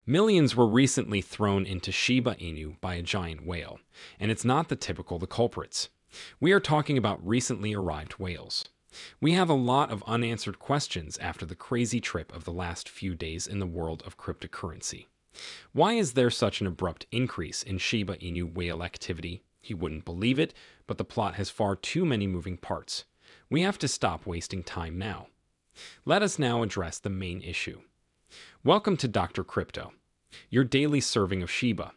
Millions were recently thrown into Shiba Inu by a giant whale, and it's not the typical the culprits. We are talking about recently arrived whales. We have a lot of unanswered questions after the crazy trip of the last few days in the world of cryptocurrency. Why is there such an abrupt increase in Shiba Inu whale activity? You wouldn't believe it, but the plot has far too many moving parts. We have to stop wasting time now. Let us now address the main issue. Welcome to Dr. Crypto, your daily serving of Shiba.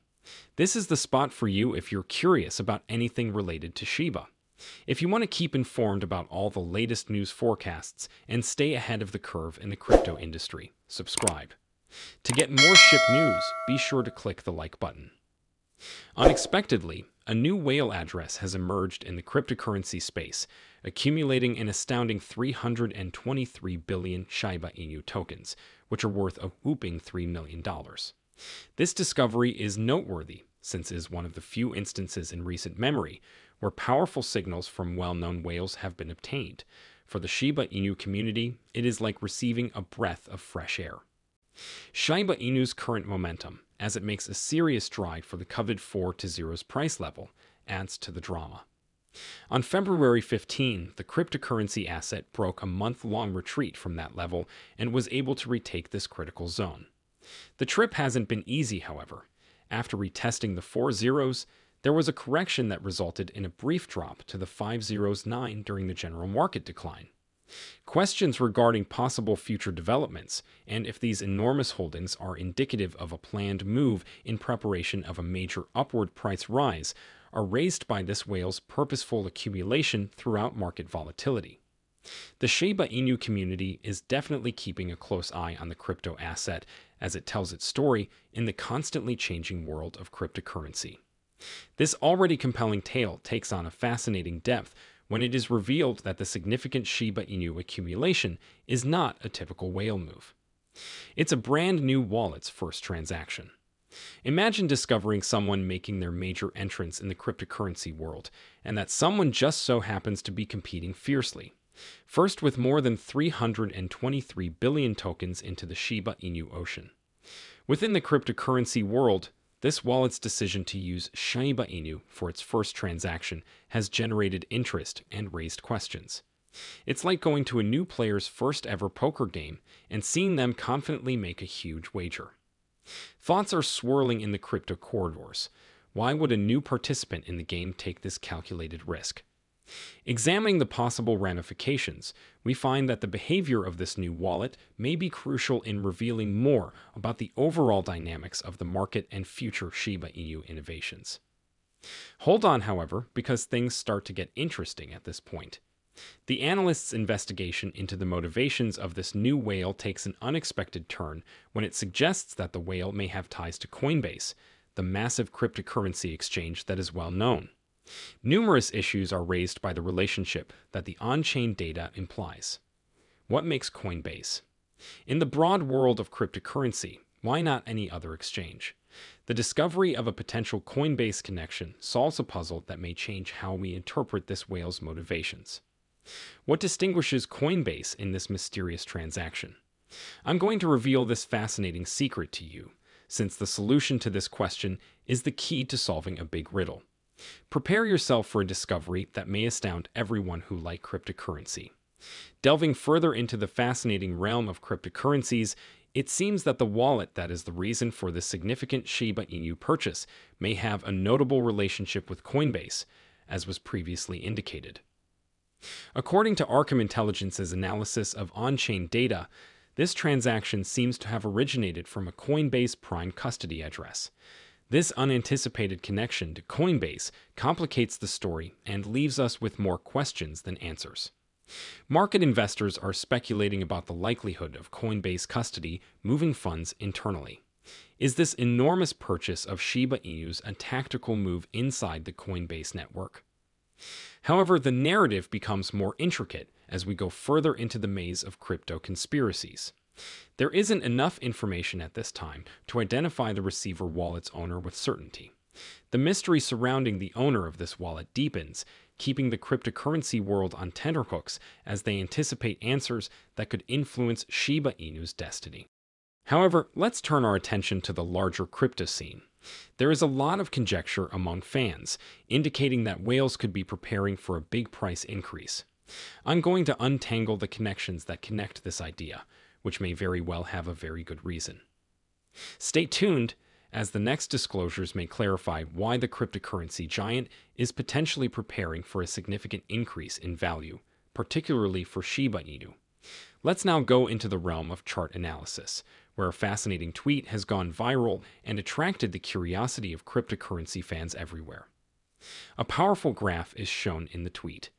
This is the spot for you if you're curious about anything related to Shiba. If you want to keep informed about all the latest news forecasts and stay ahead of the curve in the crypto industry, subscribe. To get more SHIB news, be sure to click the like button. Unexpectedly, a new whale address has emerged in the cryptocurrency space, accumulating an astounding 323 billion Shiba Inu tokens, which are worth a whopping $3 million. This discovery is noteworthy since it is one of the few instances in recent memory where powerful signals from well-known whales have been obtained. For the Shiba Inu community, it is like receiving a breath of fresh air. Shiba Inu's current momentum, as it makes a serious stride for the coveted 4-0's price level, adds to the drama. On February 15, the cryptocurrency asset broke a month-long retreat from that level and was able to retake this critical zone. The trip hasn't been easy, however. After retesting the 4-0s, there was a correction that resulted in a brief drop to the 5-0s-9 during the general market decline. Questions regarding possible future developments and if these enormous holdings are indicative of a planned move in preparation of a major upward price rise are raised by this whale's purposeful accumulation throughout market volatility. The Shiba Inu community is definitely keeping a close eye on the crypto asset as it tells its story in the constantly changing world of cryptocurrency. This already compelling tale takes on a fascinating depth when it is revealed that the significant Shiba Inu accumulation is not a typical whale move. It's a brand new wallet's first transaction. Imagine discovering someone making their major entrance in the cryptocurrency world, and that someone just so happens to be competing fiercely. First with more than 323 billion tokens into the Shiba Inu ocean. Within the cryptocurrency world, this wallet's decision to use Shiba Inu for its first transaction has generated interest and raised questions. It's like going to a new player's first ever poker game and seeing them confidently make a huge wager. Thoughts are swirling in the crypto corridors. Why would a new participant in the game take this calculated risk? Examining the possible ramifications, we find that the behavior of this new wallet may be crucial in revealing more about the overall dynamics of the market and future Shiba Inu innovations. Hold on, however, because things start to get interesting at this point. The analyst's investigation into the motivations of this new whale takes an unexpected turn when it suggests that the whale may have ties to Coinbase, the massive cryptocurrency exchange that is well known. Numerous issues are raised by the relationship that the on-chain data implies. What makes Coinbase? In the broad world of cryptocurrency, why not any other exchange? The discovery of a potential Coinbase connection solves a puzzle that may change how we interpret this whale's motivations. What distinguishes Coinbase in this mysterious transaction? I'm going to reveal this fascinating secret to you, since the solution to this question is the key to solving a big riddle. Prepare yourself for a discovery that may astound everyone who likes cryptocurrency. Delving further into the fascinating realm of cryptocurrencies, it seems that the wallet that is the reason for this significant Shiba Inu purchase may have a notable relationship with Coinbase, as was previously indicated. According to Arkham Intelligence's analysis of on-chain data, this transaction seems to have originated from a Coinbase Prime custody address. This unanticipated connection to Coinbase complicates the story and leaves us with more questions than answers. Market investors are speculating about the likelihood of Coinbase custody moving funds internally. Is this enormous purchase of Shiba Inus a tactical move inside the Coinbase network? However, the narrative becomes more intricate as we go further into the maze of crypto conspiracies. There isn't enough information at this time to identify the receiver wallet's owner with certainty. The mystery surrounding the owner of this wallet deepens, keeping the cryptocurrency world on tenterhooks as they anticipate answers that could influence Shiba Inu's destiny. However, let's turn our attention to the larger crypto scene. There is a lot of conjecture among fans, indicating that whales could be preparing for a big price increase. I'm going to untangle the connections that connect this idea, which may very well have a very good reason. Stay tuned, as the next disclosures may clarify why the cryptocurrency giant is potentially preparing for a significant increase in value, particularly for Shiba Inu. Let's now go into the realm of chart analysis, where a fascinating tweet has gone viral and attracted the curiosity of cryptocurrency fans everywhere. A powerful graph is shown in the tweet.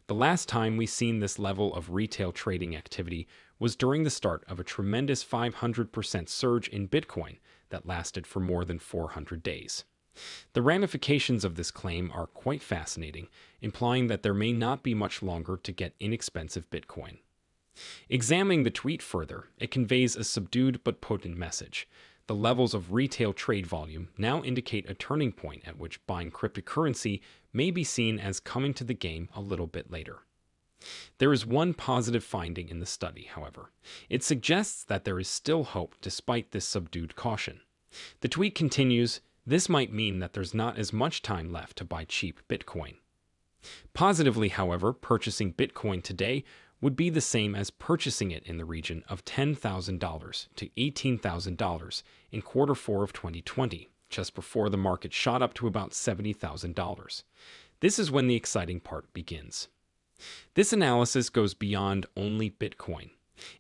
The last time we seen this level of retail trading activity was during the start of a tremendous 500% surge in Bitcoin that lasted for more than 400 days. The ramifications of this claim are quite fascinating, implying that there may not be much longer to get inexpensive Bitcoin. Examining the tweet further, it conveys a subdued but potent message. The levels of retail trade volume now indicate a turning point at which buying cryptocurrency may be seen as coming to the game a little bit later. There is one positive finding in the study, however. It suggests that there is still hope despite this subdued caution. The tweet continues, "This might mean that there's not as much time left to buy cheap Bitcoin." Positively, however, purchasing Bitcoin today would be the same as purchasing it in the region of $10,000 to $18,000 in Q4 of 2020, just before the market shot up to about $70,000. This is when the exciting part begins. This analysis goes beyond only Bitcoin.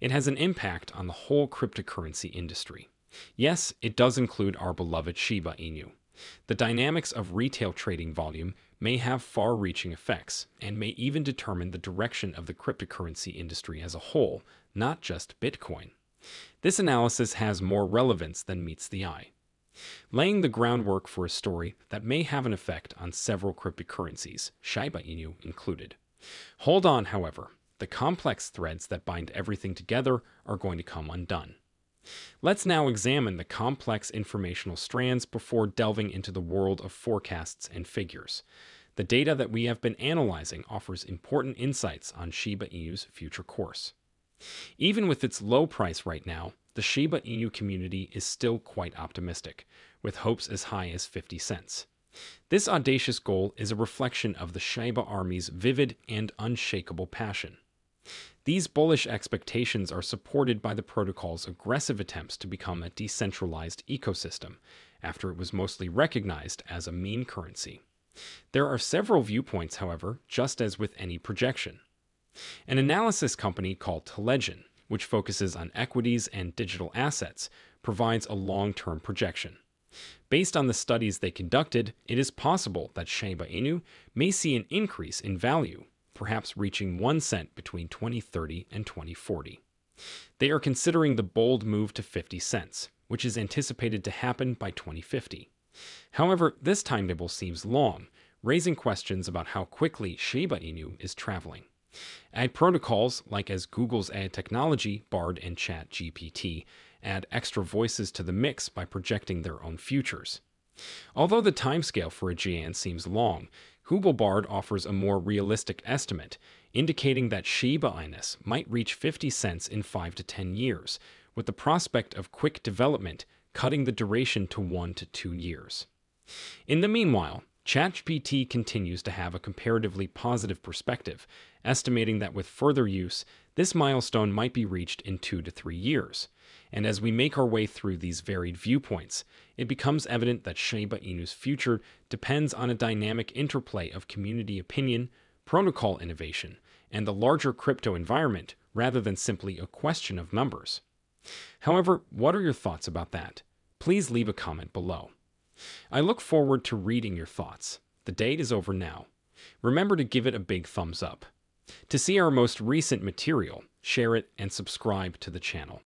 It has an impact on the whole cryptocurrency industry. Yes, it does include our beloved Shiba Inu. The dynamics of retail trading volume may have far-reaching effects and may even determine the direction of the cryptocurrency industry as a whole, not just Bitcoin. This analysis has more relevance than meets the eye, laying the groundwork for a story that may have an effect on several cryptocurrencies, Shiba Inu included. Hold on, however. The complex threads that bind everything together are going to come undone. Let's now examine the complex informational strands before delving into the world of forecasts and figures. The data that we have been analyzing offers important insights on Shiba Inu's future course. Even with its low price right now, the Shiba Inu community is still quite optimistic, with hopes as high as 50 cents. This audacious goal is a reflection of the Shiba Army's vivid and unshakable passion. These bullish expectations are supported by the protocol's aggressive attempts to become a decentralized ecosystem, after it was mostly recognized as a meme currency. There are several viewpoints, however, just as with any projection. An analysis company called Telegin, which focuses on equities and digital assets, provides a long-term projection. Based on the studies they conducted, it is possible that Shiba Inu may see an increase in value, perhaps reaching 1 cent between 2030 and 2040. They are considering the bold move to 50 cents, which is anticipated to happen by 2050. However, this timetable seems long, raising questions about how quickly Shiba Inu is traveling. AI protocols, like as Google's AI technology, Bard and ChatGPT, add extra voices to the mix by projecting their own futures. Although the timescale for a giant seems long, Google Bard offers a more realistic estimate, indicating that Shiba Inu might reach 50 cents in 5 to 10 years, with the prospect of quick development cutting the duration to 1 to 2 years. In the meanwhile, ChatGPT continues to have a comparatively positive perspective, estimating that with further use, this milestone might be reached in 2 to 3 years. And as we make our way through these varied viewpoints, it becomes evident that Shiba Inu's future depends on a dynamic interplay of community opinion, protocol innovation, and the larger crypto environment rather than simply a question of numbers. However, what are your thoughts about that? Please leave a comment below. I look forward to reading your thoughts. The date is over now. Remember to give it a big thumbs up. To see our most recent material, share it and subscribe to the channel.